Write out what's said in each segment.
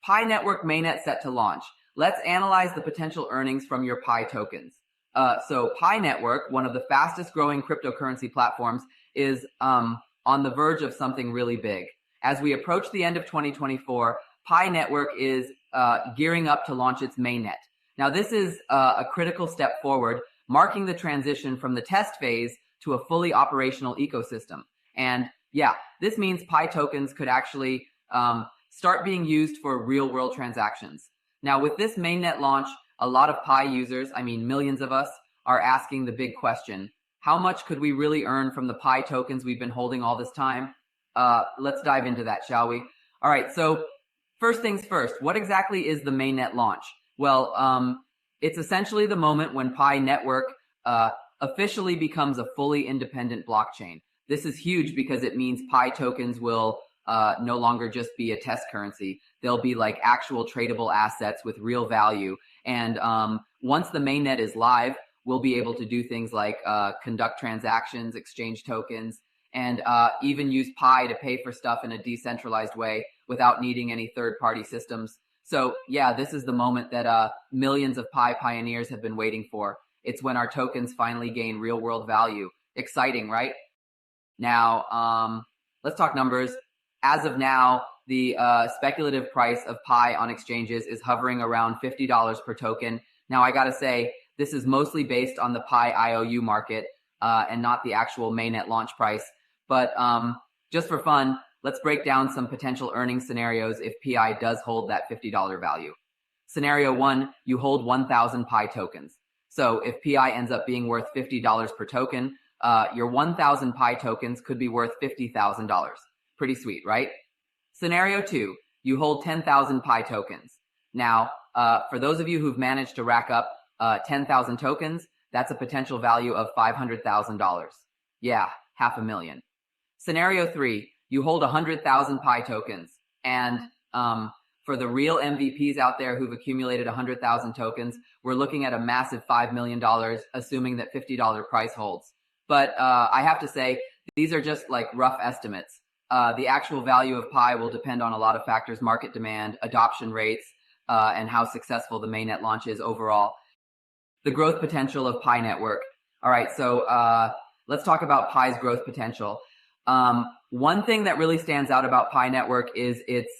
Pi Network Mainnet set to launch. Let's analyze the potential earnings from your Pi tokens. So Pi Network, one of the fastest growing cryptocurrency platforms, is on the verge of something really big. As we approach the end of 2024, Pi Network is gearing up to launch its mainnet. Now, this is a critical step forward, marking the transition from the test phase to a fully operational ecosystem. And yeah, this means Pi tokens could actually start being used for real-world transactions. Now, with this mainnet launch, a lot of Pi users, I mean millions of us, are asking the big question: how much could we really earn from the Pi tokens we've been holding all this time? Let's dive into that, shall we? All right, so first things first, what exactly is the mainnet launch? Well, it's essentially the moment when Pi Network officially becomes a fully independent blockchain. This is huge because it means Pi tokens will no longer just be a test currency. They'll be like actual tradable assets with real value. And once the mainnet is live, we'll be able to do things like conduct transactions, exchange tokens, and even use Pi to pay for stuff in a decentralized way without needing any third-party systems. So yeah, this is the moment that millions of Pi pioneers have been waiting for. It's when our tokens finally gain real-world value. Exciting, right? Now, let's talk numbers. As of now, the speculative price of Pi on exchanges is hovering around $50 per token. Now, I gotta say, this is mostly based on the Pi IOU market and not the actual mainnet launch price. But just for fun, let's break down some potential earnings scenarios if Pi does hold that $50 value. Scenario 1, you hold 1,000 Pi tokens. So if Pi ends up being worth $50 per token, your 1,000 Pi tokens could be worth $50,000. Pretty sweet, right? Scenario 2, you hold 10,000 Pi tokens. Now, for those of you who've managed to rack up 10,000 tokens, that's a potential value of $500,000. Yeah, $500,000. Scenario 3, you hold 100,000 Pi tokens. And for the real MVPs out there who've accumulated 100,000 tokens, we're looking at a massive $5 million, assuming that $50 price holds. But I have to say, these are just like rough estimates. The actual value of Pi will depend on a lot of factors: market demand, adoption rates, and how successful the mainnet launch is overall. The growth potential of Pi Network. All right, so let's talk about Pi's growth potential. One thing that really stands out about Pi Network is its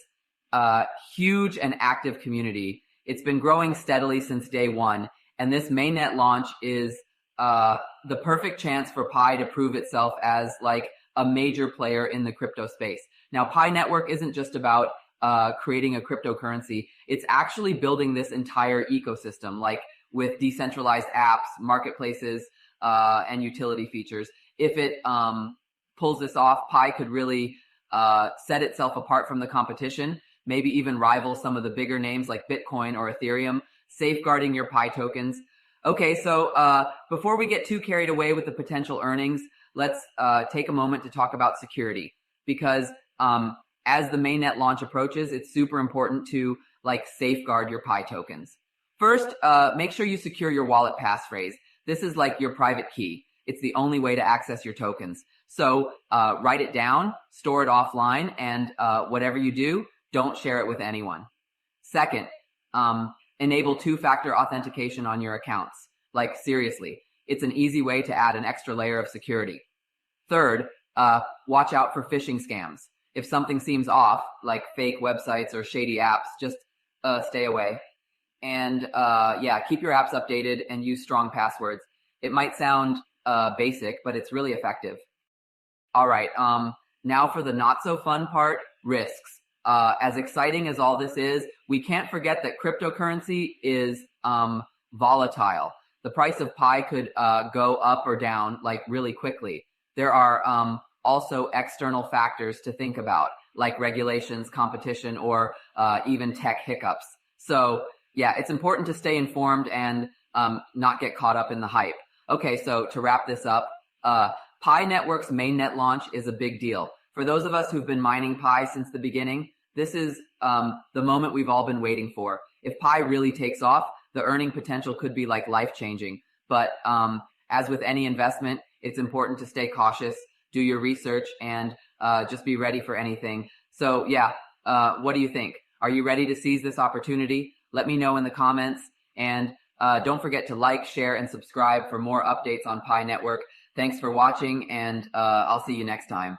huge and active community. It's been growing steadily since day one, and this mainnet launch is the perfect chance for Pi to prove itself as like a major player in the crypto space. Now, Pi Network isn't just about creating a cryptocurrency. It's actually building this entire ecosystem, like with decentralized apps, marketplaces, and utility features. If it pulls this off, Pi could really set itself apart from the competition, maybe even rival some of the bigger names like Bitcoin or Ethereum, safeguarding your Pi tokens. Okay, so before we get too carried away with the potential earnings, let's take a moment to talk about security, because as the mainnet launch approaches, it's super important to like safeguard your Pi tokens. First, make sure you secure your wallet passphrase. This is like your private key. It's the only way to access your tokens. So write it down, store it offline, and whatever you do, don't share it with anyone. Second, enable two-factor authentication on your accounts. Like seriously, it's an easy way to add an extra layer of security. Third, watch out for phishing scams. If something seems off, like fake websites or shady apps, just stay away. And yeah, keep your apps updated and use strong passwords. It might sound basic, but it's really effective. All right, now for the not so fun part, risks. As exciting as all this is, we can't forget that cryptocurrency is volatile. The price of Pi could go up or down like really quickly. There are also external factors to think about, like regulations, competition, or even tech hiccups. So yeah, it's important to stay informed and not get caught up in the hype. Okay, so to wrap this up, Pi Network's mainnet launch is a big deal. For those of us who've been mining Pi since the beginning, this is the moment we've all been waiting for. If Pi really takes off, the earning potential could be like life-changing. But as with any investment, it's important to stay cautious, do your research, and just be ready for anything. So yeah, what do you think? Are you ready to seize this opportunity? Let me know in the comments, and don't forget to like, share, and subscribe for more updates on Pi Network. Thanks for watching, and I'll see you next time.